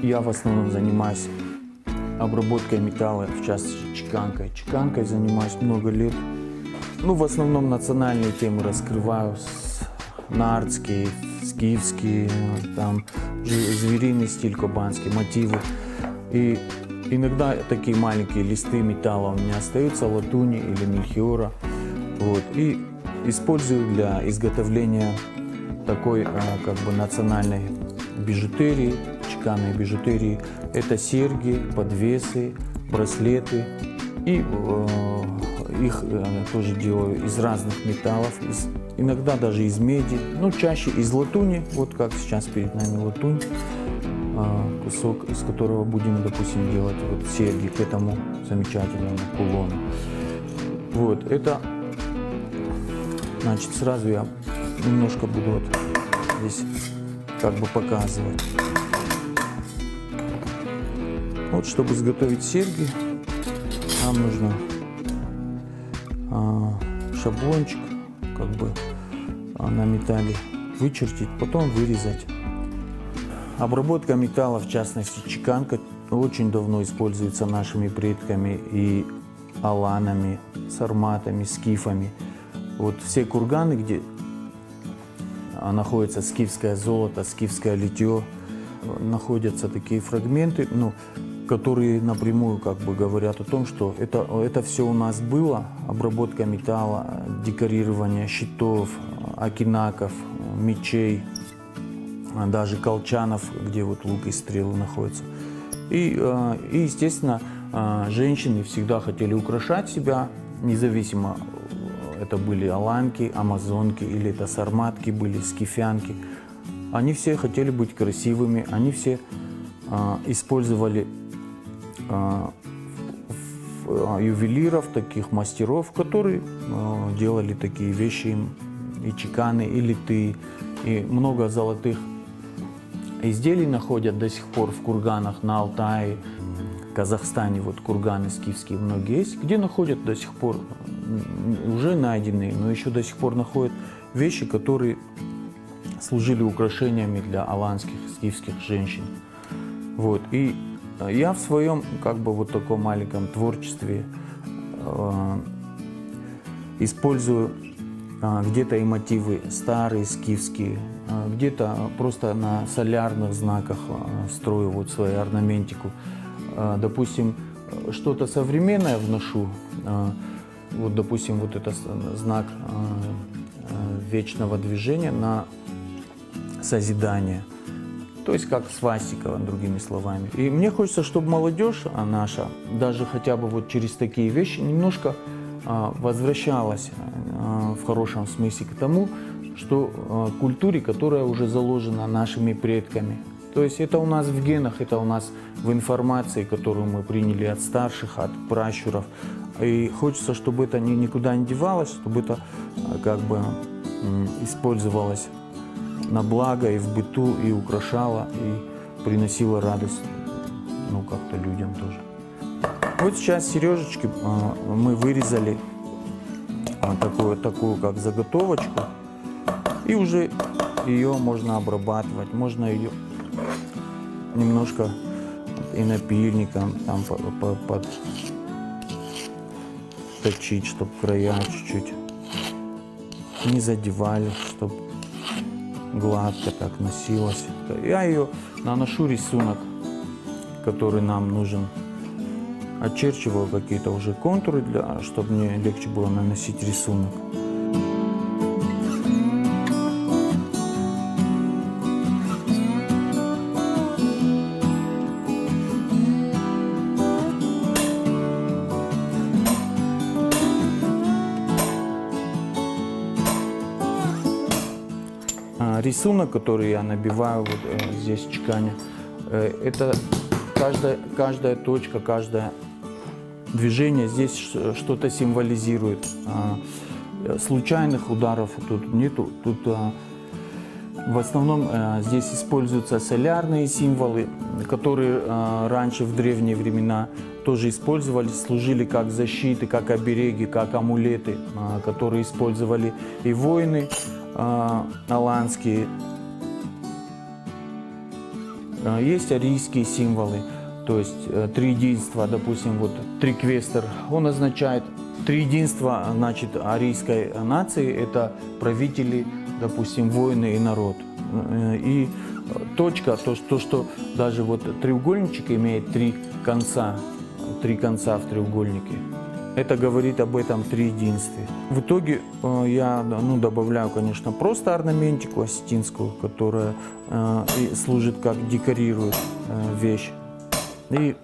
Я в основном занимаюсь обработкой металла, в частности чеканкой. Чеканкой занимаюсь много лет. Ну, в основном национальные темы раскрываю, нардские, скифские, там, звериный стиль кубанский, мотивы. И иногда такие маленькие листы металла у меня остаются, латуни или мельхиора. Вот. И использую для изготовления такой как бы национальной бижутерии, чеканной бижутерии. Это серьги, подвесы, браслеты. И их тоже делаю из разных металлов, иногда даже из меди, ну чаще из латуни, вот как сейчас перед нами латунь, кусок, из которого будем, допустим, делать вот серьги к этому замечательному кулону. Вот, это, значит, сразу я немножко буду вот здесь как бы показывать. Вот, чтобы изготовить серьги, нам нужно шаблончик как бы на металле вычертить, потом вырезать. Обработка металла, в частности чеканка, очень давно используется нашими предками и аланами, сарматами, скифами. Вот все курганы, где находится скифское золото, скифское литье, находятся такие фрагменты, ну, которые напрямую как бы говорят о том, что это все у нас было, обработка металла, декорирование щитов, акинаков, мечей, даже колчанов, где вот лук и стрелы находятся. И естественно, женщины всегда хотели украшать себя, независимо, это были аланки, амазонки или это сарматки были, скифянки. Они все хотели быть красивыми, они все использовали ювелиров, таких мастеров, которые делали такие вещи, и чеканы, и литы, и много золотых изделий находят до сих пор в курганах на Алтае, Казахстане, вот курганы скифские многие есть, где находят до сих пор, уже найденные, но еще до сих пор находят вещи, которые служили украшениями для аланских, скифских женщин. Вот. И я в своем как бы вот таком маленьком творчестве использую где-то и мотивы старые, скифские, где-то просто на солярных знаках строю вот свою орнаментику. Допустим, что-то современное вношу, вот, допустим, вот это знак вечного движения на созидание. То есть как свастика, другими словами. И мне хочется, чтобы молодежь наша, даже хотя бы вот через такие вещи, немножко возвращалась в хорошем смысле к тому, что культуре, которая уже заложена нашими предками. То есть это у нас в генах, это у нас в информации, которую мы приняли от старших, от пращуров. И хочется, чтобы это никуда не девалось, чтобы это как бы использовалось на благо и в быту, и украшала, и приносила радость, ну, как-то людям тоже. Вот сейчас сережечки мы вырезали такую как заготовочку, и уже ее можно обрабатывать, можно ее немножко и напильником там подточить, чтобы края чуть-чуть не задевали, чтобы гладко так носилась. Я ее наношу рисунок, который нам нужен. Очерчиваю какие-то уже контуры, чтобы мне легче было наносить рисунок. Рисунок, который я набиваю вот здесь чеканя, это каждая точка, каждое движение здесь что-то символизирует. Случайных ударов тут нету. Тут в основном здесь используются солярные символы, которые раньше в древние времена тоже использовались, служили как защиты, как обереги, как амулеты, которые использовали и воины аланские. Есть арийские символы, то есть триединство, допустим, вот триквестер, он означает триединство, значит, арийской нации, это правители, допустим, воины и народ. И точка, то, что даже вот треугольничек имеет три конца в треугольнике. Это говорит об этом триединстве. В итоге я добавляю, конечно, просто орнаментику осетинскую, которая служит как декорирует вещь. И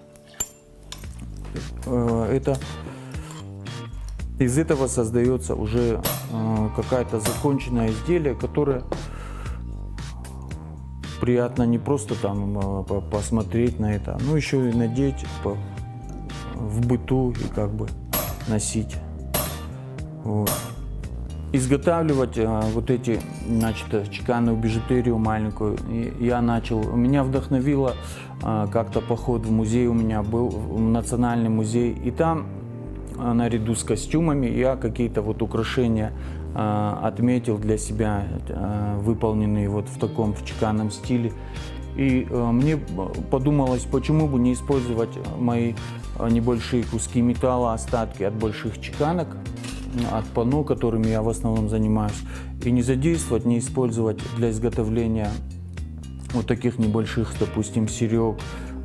из этого создается уже какое-то законченное изделие, которое приятно не просто там посмотреть на это, но еще и надеть в быту и как бы носить. Вот. Изготавливать вот эти, значит, чеканную бижутерию маленькую я начал. Меня вдохновило как-то поход в музей, у меня был в национальный музей, и там наряду с костюмами я какие-то вот украшения отметил для себя, выполненные вот в таком чеканном стиле. И мне подумалось, почему бы не использовать мои небольшие куски металла, остатки от больших чеканок, от панно, которыми я в основном занимаюсь, и не задействовать, не использовать для изготовления вот таких небольших, допустим, серег,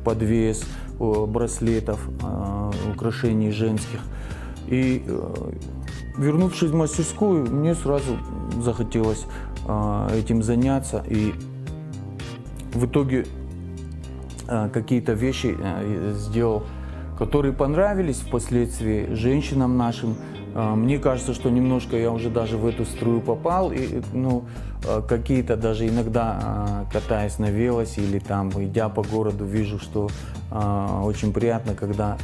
подвес, браслетов, украшений женских. И вернувшись в мастерскую, мне сразу захотелось этим заняться. И в итоге какие-то вещи сделал, которые понравились впоследствии женщинам нашим. Мне кажется, что немножко я уже даже в эту струю попал, и какие-то даже иногда, катаясь на велосе или там, идя по городу, вижу, что очень приятно, когда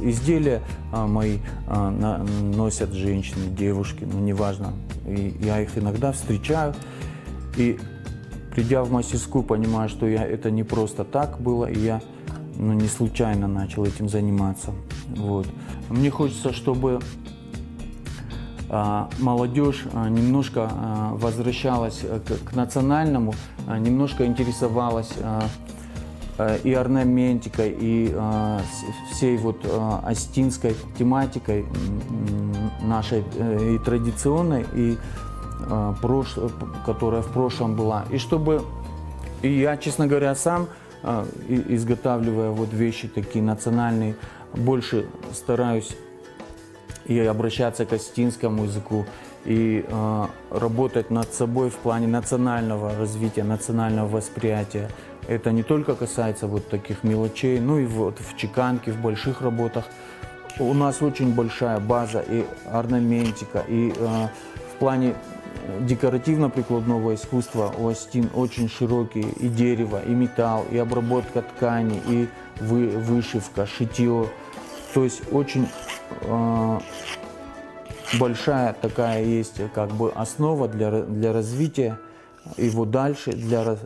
изделия мои носят женщины, девушки, неважно. И я их иногда встречаю, и придя в мастерскую, понимаю, что это не просто так было, и я не случайно начал этим заниматься. Вот. Мне хочется, чтобы молодежь немножко возвращалась к национальному, немножко интересовалась и орнаментикой, и всей вот осетинской тематикой нашей и традиционной, и которая в прошлом была. И я, честно говоря, сам, изготавливая вот вещи такие национальные, больше стараюсь и обращаться к осетинскому языку, и работать над собой в плане национального развития, национального восприятия. Это не только касается вот таких мелочей, но и вот в чеканке, в больших работах. У нас очень большая база и орнаментика, и в плане декоративно-прикладного искусства у осетин очень широкие и дерево, и металл, и обработка ткани, и вышивка, шитье. То есть очень большая такая есть как бы основа для развития его дальше, для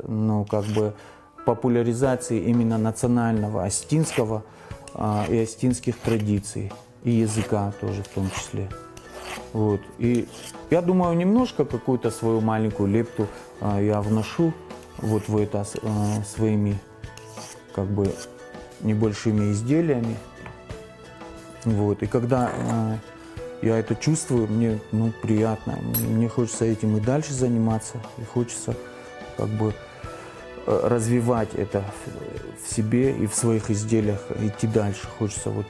как бы популяризации именно национального осетинского и осетинских традиций, и языка тоже в том числе. Вот. И я думаю, немножко какую-то свою маленькую лепту я вношу вот в это своими как бы небольшими изделиями. Вот. И когда я это чувствую, мне приятно, мне хочется этим и дальше заниматься, и хочется как бы развивать это в себе и в своих изделиях, идти дальше. Хочется вот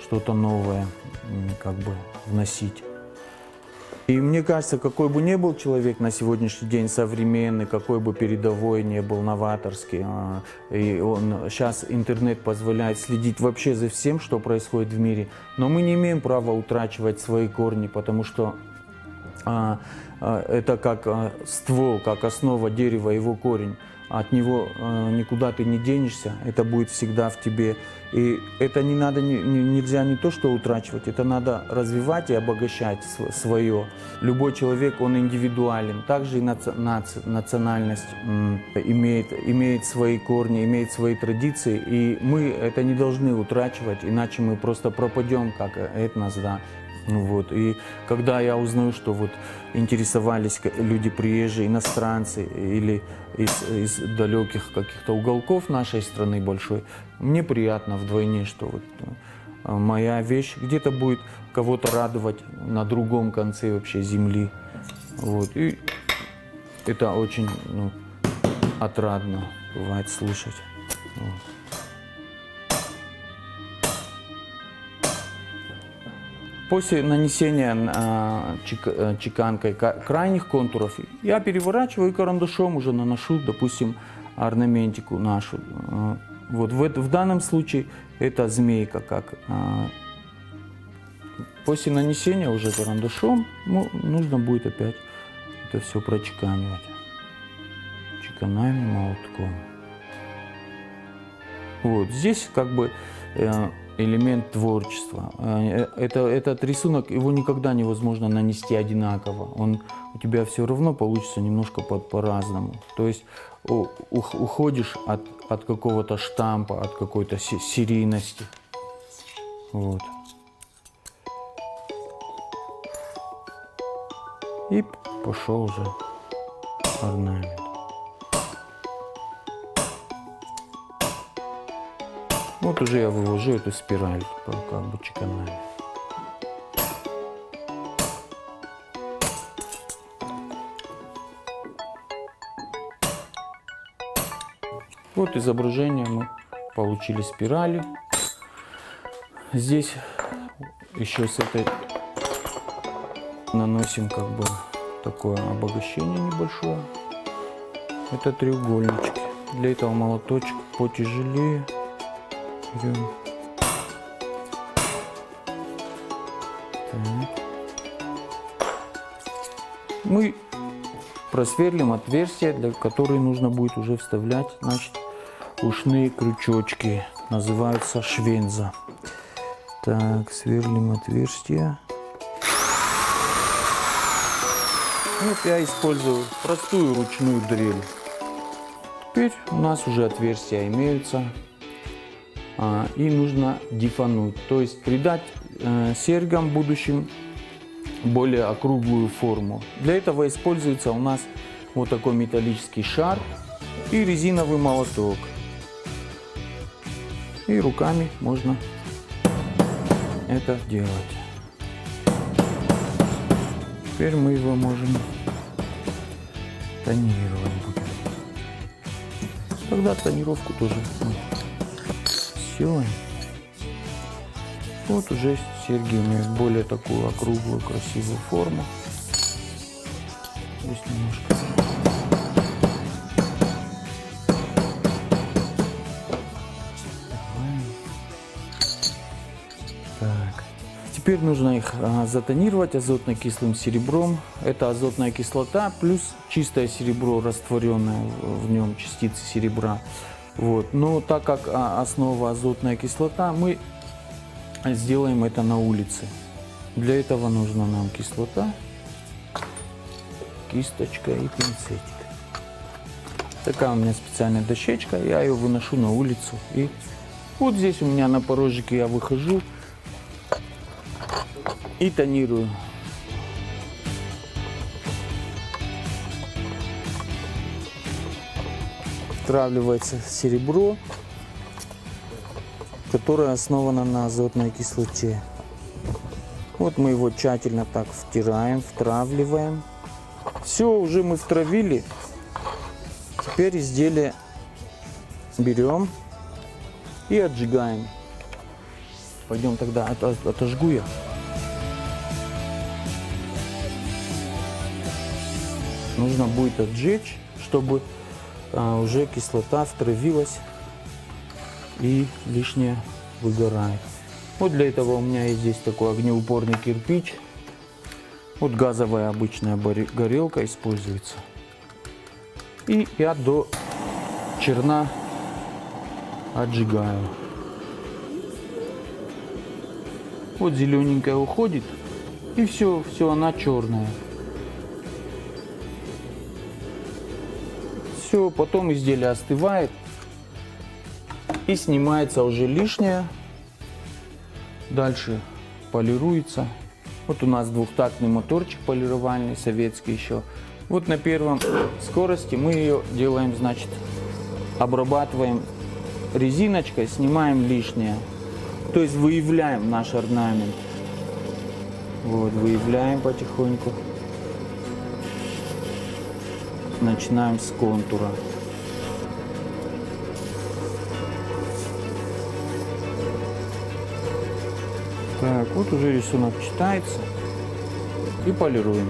что-то новое как бы вносить. И мне кажется, какой бы ни был человек на сегодняшний день современный, какой бы передовой ни был, новаторский, и сейчас интернет позволяет следить вообще за всем, что происходит в мире, но мы не имеем права утрачивать свои корни, потому что это как ствол, как основа дерева, его корень. От него никуда ты не денешься, это будет всегда в тебе. И это нельзя не то что утрачивать, это надо развивать и обогащать свое. Любой человек, он индивидуален. Также и национальность имеет свои корни, имеет свои традиции. И мы это не должны утрачивать, иначе мы просто пропадем как этнос, да. Вот. И когда я узнаю, что вот интересовались люди приезжие, иностранцы или из далеких каких-то уголков нашей страны большой, мне приятно вдвойне, что вот моя вещь где-то будет кого-то радовать на другом конце вообще земли. Вот. И это очень отрадно бывает слушать. Вот. После нанесения чеканкой крайних контуров я переворачиваю и карандашом уже наношу, допустим, орнаментику нашу. Вот в данном случае это змейка. После нанесения уже карандашом нужно будет опять это все прочеканивать. Чеканами молотком. Вот здесь как бы элемент творчества. Этот рисунок, его никогда невозможно нанести одинаково. У тебя все равно получится немножко по-разному. То есть уходишь от какого-то штампа, от какой-то серийности. Вот. И пошел уже орнамент. Вот уже я вывожу эту спираль, как бы чеканами. Вот изображение мы получили спирали. Здесь еще с этой наносим как бы такое обогащение небольшое. Это треугольнички. Для этого молоточек потяжелее. Берем. Так. Мы просверлим отверстия, для которых нужно будет уже вставлять, значит, ушные крючочки. Называются швенза. Так, сверлим отверстия. Вот я использую простую ручную дрель. Теперь у нас уже отверстия имеются. И нужно дифануть, то есть придать серьгам будущим более округлую форму. Для этого используется у нас вот такой металлический шар и резиновый молоток. И руками можно это делать. Теперь мы его можем тонировать. Тогда тонировку тоже сделаем. Вот уже серьги имеют более такую округлую, красивую форму. Здесь немножко. Так. Теперь нужно их затонировать азотно-кислым серебром. Это азотная кислота плюс чистое серебро, растворенное в нем частицы серебра. Вот. Но так как основа азотная кислота, мы сделаем это на улице. Для этого нужна нам кислота, кисточка и пинцетик. Такая у меня специальная дощечка, я ее выношу на улицу. И вот здесь у меня на порожике я выхожу и тонирую. Втравливается серебро, которое основано на азотной кислоте. Вот мы его тщательно так втираем, втравливаем. Все, уже мы втравили. Теперь изделие берем и отжигаем. Пойдем тогда отожгу я. Нужно будет отжечь, чтобы уже кислота втравилась и лишнее выгорает. Вот для этого у меня есть здесь такой огнеупорный кирпич. Вот газовая обычная горелка используется. И я до черна отжигаю. Вот зелененькая уходит, и все, она черная. Все, потом изделие остывает и снимается уже лишнее. Дальше полируется Вот у нас двухтактный моторчик полировальный, советский еще. Вот на первом скорости мы ее делаем, значит, обрабатываем резиночкой, снимаем лишнее. То есть выявляем наш орнамент. Вот, выявляем потихоньку. Начинаем с контура. Так, вот уже рисунок читается. И полируем.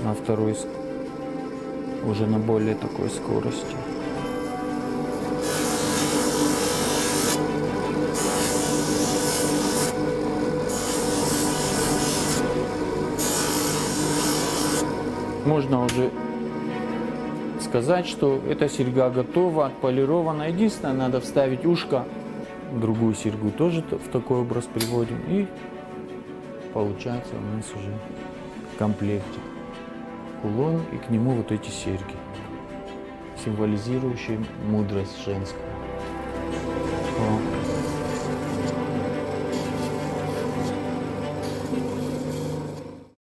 На второй, уже на более такой скорости. Можно уже сказать, что эта серьга готова, отполирована. Единственное, надо вставить ушко, другую серьгу тоже в такой образ приводим. И получается у нас уже комплектик. Кулон и к нему вот эти серьги, символизирующие мудрость женскую. Вот.